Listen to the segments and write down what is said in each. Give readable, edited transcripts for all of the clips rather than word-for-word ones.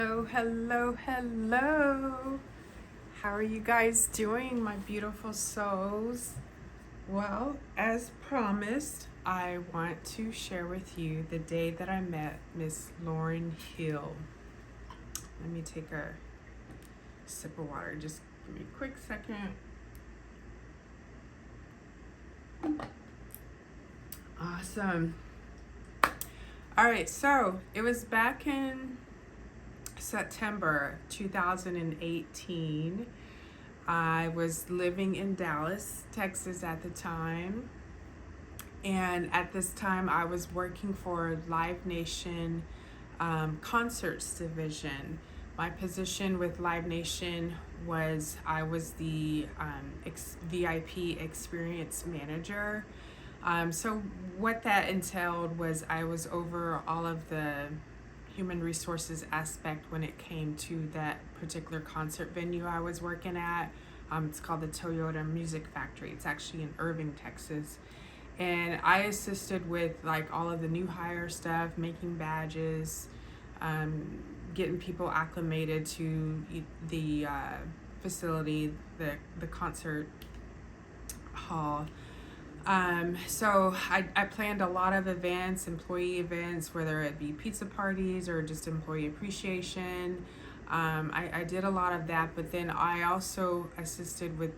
Hello, hello, hello. How are you guys doing, my beautiful souls? Well, as promised, I want to share with you the day that I met Miss Lauryn Hill. Let me take a sip of water. Just give me a quick second. Awesome. All right, so it was back in September 2018. I was living in Dallas, Texas at the time. And at this time, I was working for Live Nation Concerts Division. My position with Live Nation was I was the VIP Experience Manager. So what that entailed was I was over all of the human resources aspect when it came to that particular concert venue I was working at. It's called the Toyota Music Factory. It's actually in Irving, Texas. And I assisted with like all of the new hire stuff, making badges, getting people acclimated to the facility, the concert hall. So I planned a lot of events, employee events, whether it be pizza parties or just employee appreciation. I did a lot of that, but then I also assisted with,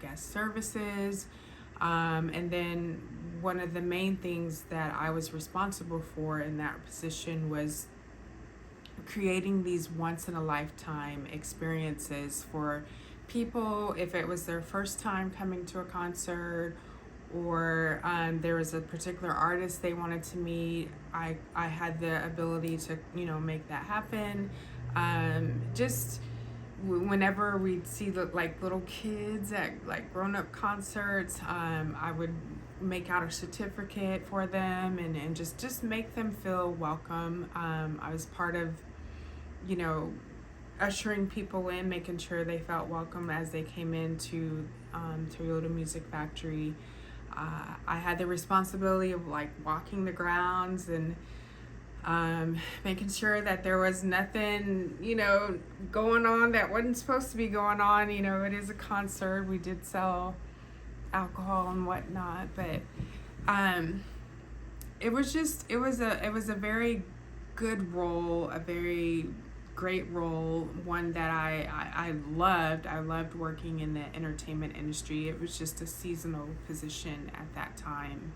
guest services. And then one of the main things that I was responsible for in that position was creating these once in a lifetime experiences for people if it was their first time coming to a concert, or there was a particular artist they wanted to meet. I had the ability to make that happen. Just whenever we'd see little kids at like grown-up concerts, I would make out a certificate for them and just make them feel welcome. I was part of ushering people in, making sure they felt welcome as they came into Toyota Music Factory. I had the responsibility of like walking the grounds and making sure that there was nothing, going on that wasn't supposed to be going on. It is a concert. We did sell alcohol and whatnot, but it was a very good role, a very great role, one that I loved. I loved working in the entertainment industry. It was just a seasonal position at that time.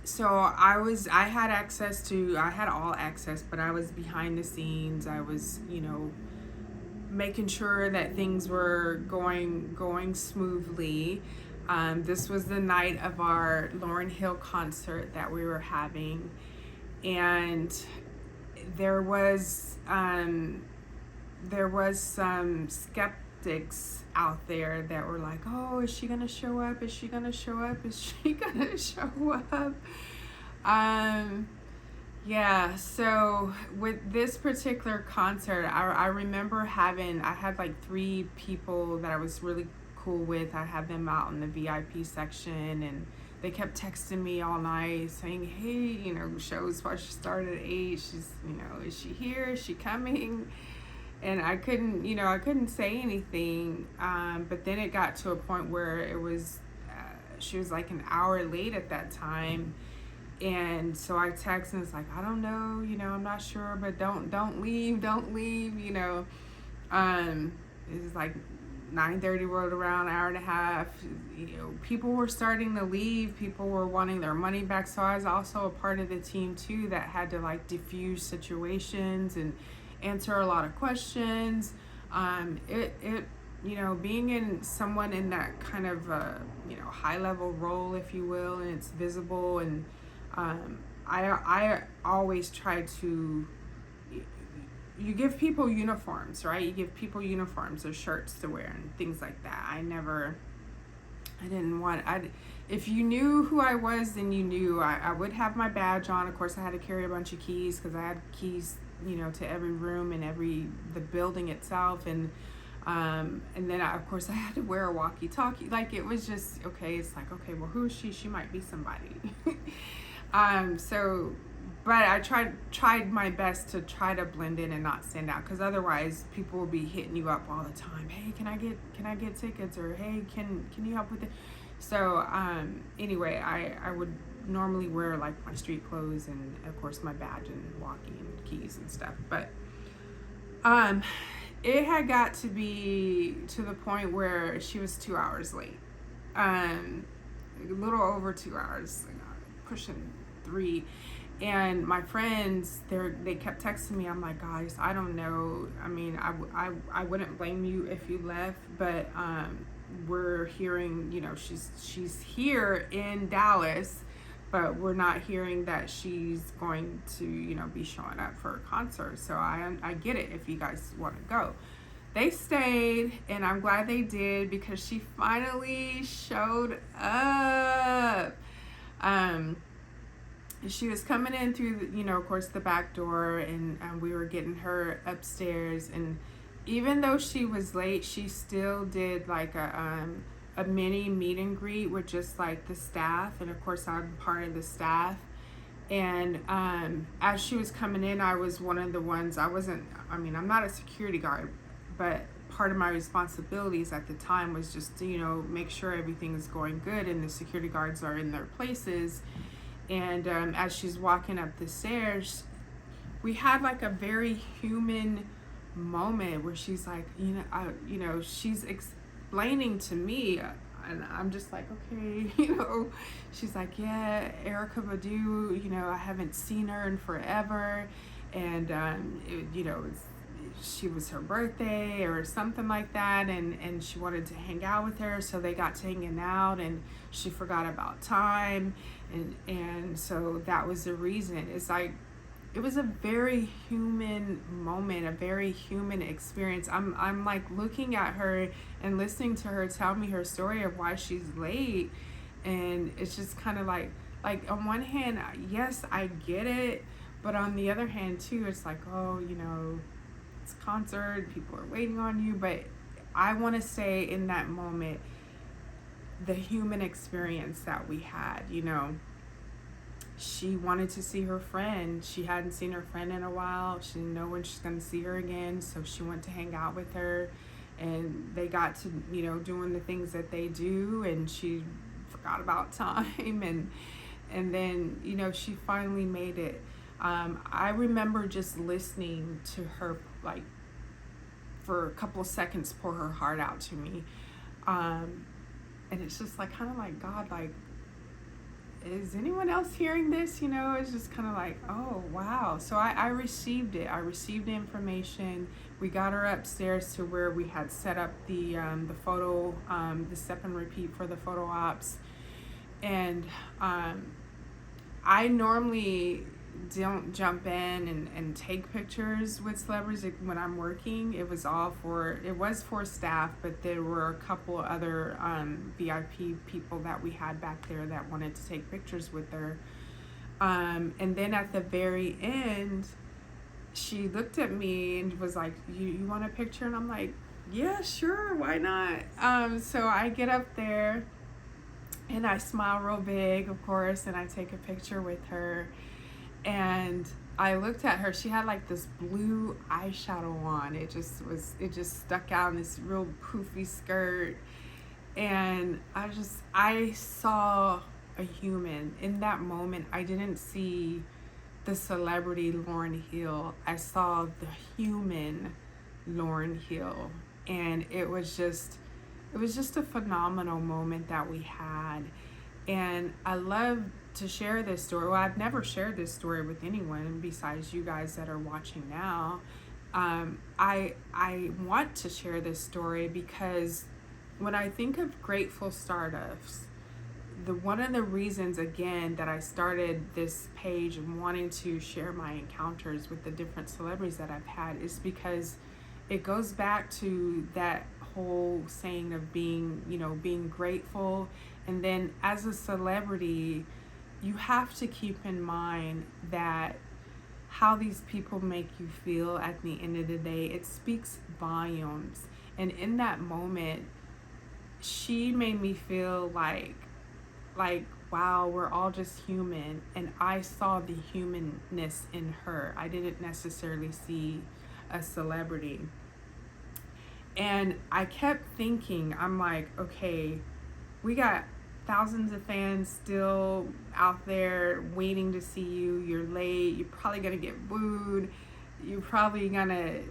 So I had all access, but I was behind the scenes. I was, making sure that things were going smoothly. This was the night of our Lauryn Hill concert that we were having, and there was some skeptics out there that were like, oh, is she gonna show up? Is she gonna show up? Is she gonna show up? Yeah, so with this particular concert, I remember I had like 3 people that I was really cool with. I had them out in the VIP section, and they kept texting me all night saying, hey, show's supposed to start at 8. She's, is she here? Is she coming? And I couldn't say anything. But then it got to a point where it was, she was like an hour late at that time. And so I texted and it's like, I don't know, I'm not sure, but don't leave. It was like 9:30 rolled around, hour and a half. People were starting to leave. People were wanting their money back. So I was also a part of the team too that had to like diffuse situations and answer a lot of questions. Being in someone in that kind of high level role, if you will, and it's visible, and I always try to. You give people uniforms, right? You give people uniforms or shirts to wear and things like that. If you knew who I was, then you knew. I would have my badge on. Of course, I had to carry a bunch of keys because I had keys, to every room and the building itself. And then of course I had to wear a walkie-talkie. Like it was just, okay, it's like, okay, well, who is she? She might be somebody. So but I tried my best to try to blend in and not stand out, because otherwise people will be hitting you up all the time. Hey, can I get tickets? Or hey, can you help with it? So anyway, I would normally wear like my street clothes and of course my badge and walkie and keys and stuff. But it had got to be to the point where she was 2 hours late. A little over 2 hours, pushing 3. And my friends, they kept texting me. I'm like, guys, I don't know. I mean, I wouldn't blame you if you left, but we're hearing, you know, she's here in Dallas, but we're not hearing that she's going to, you know, be showing up for a concert. So I get it if you guys want to go. They stayed, and I'm glad they did, because she finally showed up. She was coming in through, the, you know, of course, the back door, and we were getting her upstairs. And even though she was late, she still did like a mini meet and greet with just like the staff, and of course I'm part of the staff. And as she was coming in, I was one of the ones. I'm not a security guard, but part of my responsibilities at the time was just to, you know, make sure everything is going good and the security guards are in their places. And as she's walking up the stairs, we had like a very human moment where she's like, she's explaining to me, and I'm just like, okay, you know. She's like, yeah, Erykah Badu, you know, I haven't seen her in forever, and she was her birthday or something like that, and she wanted to hang out with her, so they got to hanging out, and she forgot about time, and so that was the reason. It's like, it was a very human moment, a very human experience. I'm like looking at her and listening to her tell me her story of why she's late, and it's just kind of like on one hand, yes, I get it, but on the other hand too, it's like, oh, you know, it's a concert, people are waiting on you. But I want to say in that moment, the human experience that we had, you know, she wanted to see her friend. She hadn't seen her friend in a while. She didn't know when she's going to see her again, so she went to hang out with her, and they got to, you know, doing the things that they do, and she forgot about time, and then, you know, she finally made it. I remember just listening to her, like, for a couple of seconds, pour her heart out to me. And it's just like, kind of like, God, like, is anyone else hearing this? You know, it's just kind of like, oh, wow. So I received it. I received the information. We got her upstairs to where we had set up the photo, the step and repeat for the photo ops. And I normally don't jump in and take pictures with celebrities when I'm working. It was for staff, but there were a couple other VIP people that we had back there that wanted to take pictures with her. And then at the very end, she looked at me and was like, you want a picture? And I'm like, yeah, sure, why not? So I get up there and I smile real big, of course, and I take a picture with her. And I looked at her. She had like this blue eyeshadow on. It just stuck out in this real poofy skirt. And I saw a human. In that moment, I didn't see the celebrity Lauryn Hill. I saw the human Lauryn Hill. And it was just a phenomenal moment that we had. And I love to share this story. Well, I've never shared this story with anyone besides you guys that are watching now. I want to share this story because when I think of Grateful Stardust, one of the reasons, again, that I started this page and wanting to share my encounters with the different celebrities that I've had is because it goes back to that whole saying of being grateful. And then as a celebrity, you have to keep in mind that how these people make you feel at the end of the day, it speaks volumes. And in that moment, she made me feel like wow, we're all just human. And I saw the humanness in her. I didn't necessarily see a celebrity. And I kept thinking, I'm like, okay, we got thousands of fans still out there waiting to see you. You're late. You're probably going to get booed. You're probably going to,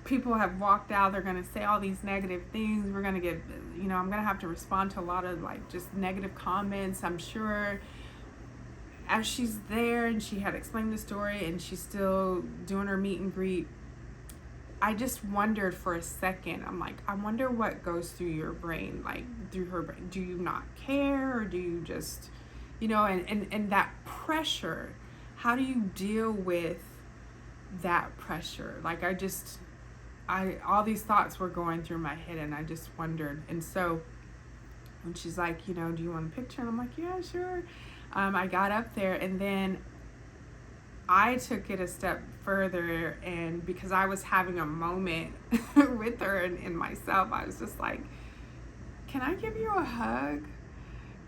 people have walked out. They're going to say all these negative things. We're going to get, I'm going to have to respond to a lot of like just negative comments, I'm sure. As she's there and she had explained the story and she's still doing her meet and greet, I just wondered for a second, I'm like, I wonder what goes through your brain, like through her brain. Do you not care, or do you just, and that pressure, how do you deal with that pressure? Like all these thoughts were going through my head and I just wondered. And so when she's like, do you want a picture? And I'm like, yeah, sure. I got up there and then I took it a step further, and because I was having a moment with her and myself, I was just like, can I give you a hug?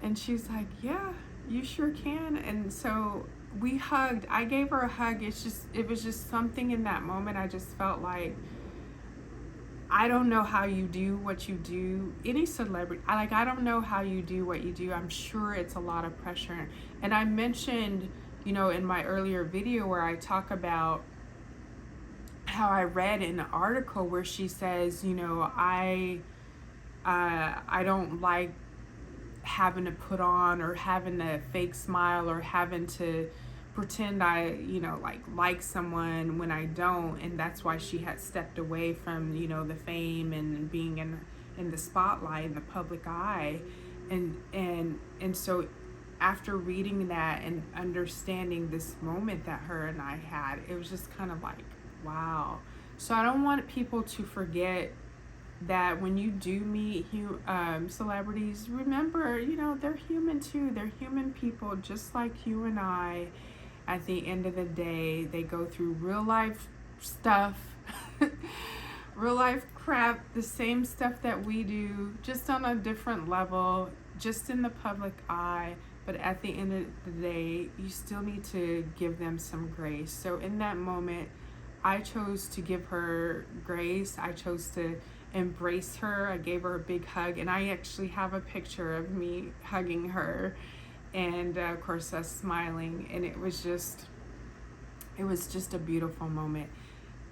And she's like, yeah, you sure can. And so we hugged. I gave her a hug. It was just something in that moment. I just felt like, I don't know how you do what you do. Any celebrity, I don't know how you do what you do. I'm sure it's a lot of pressure. And I mentioned, in my earlier video where I talk about how I read in an article where she says, I don't like having to put on or having a fake smile or having to pretend I, like someone when I don't. And that's why she had stepped away from, the fame and being in the spotlight, in the public eye. And so after reading that and understanding this moment that her and I had, it was just kind of like, wow. So I don't want people to forget that when you do meet celebrities, remember, they're human too. They're human people just like you and I. At the end of the day, they go through real life stuff, real life crap, the same stuff that we do, just on a different level, just in the public eye. But at the end of the day, you still need to give them some grace. So in that moment, I chose to give her grace. I chose to embrace her. I gave her a big hug, and I actually have a picture of me hugging her, and of course us smiling. And it was just a beautiful moment.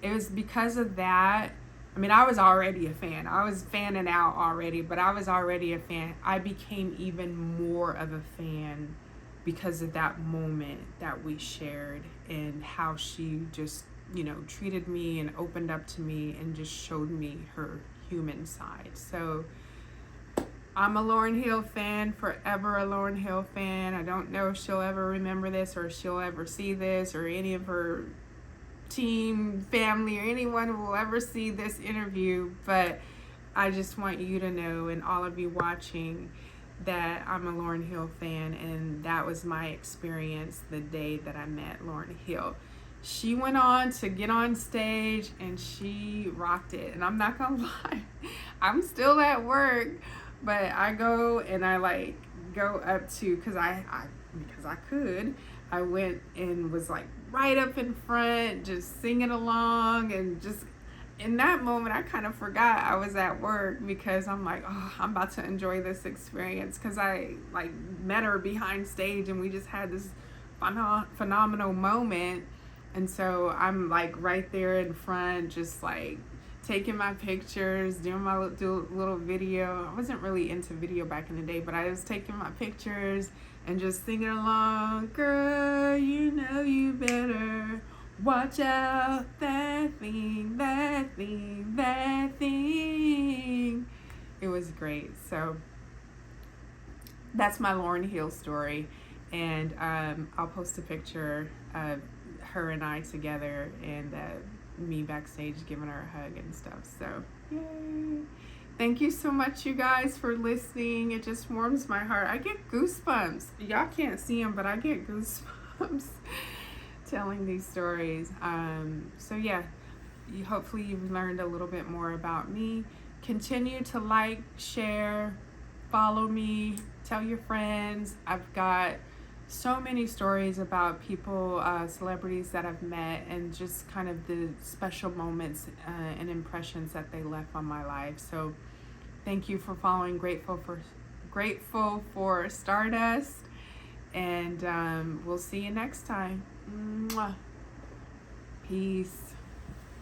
It was because of that. I was already a fan. I was fanning out already, but I was already a fan. I became even more of a fan because of that moment that we shared and how she just, treated me and opened up to me and just showed me her human side. So I'm a Lauryn Hill fan, forever a Lauryn Hill fan. I don't know if she'll ever remember this or she'll ever see this, or any of her team, family, or anyone will ever see this interview, but I just want you to know, and all of you watching, that I'm a Lauryn Hill fan, and that was my experience the day that I met Lauryn Hill. She went on to get on stage and she rocked it. And I'm not gonna lie, I'm still at work, but I go and I go up to, because I could, I went and was right up in front, just singing along, and just in that moment I kind of forgot I was at work, because I'm like, oh, I'm about to enjoy this experience, because I met her behind stage and we just had this phenomenal moment. And so I'm right there in front, just taking my pictures, doing my little video. I wasn't really into video back in the day, but I was taking my pictures and just singing along. Girl, you better watch out, that thing. It was great. So that's my Lauryn Hill story. And I'll post a picture of her and I together, and me backstage giving her a hug and stuff. So yay. Thank you so much, you guys, for listening. It just warms my heart. I get goosebumps. Y'all can't see them, but I get goosebumps telling these stories. So yeah, hopefully you've learned a little bit more about me. Continue to share, follow me, tell your friends. I've got so many stories about people, celebrities that I've met, and just kind of the special moments and impressions that they left on my life. So thank you for following Grateful for Stardust, and we'll see you next time. Mwah. Peace.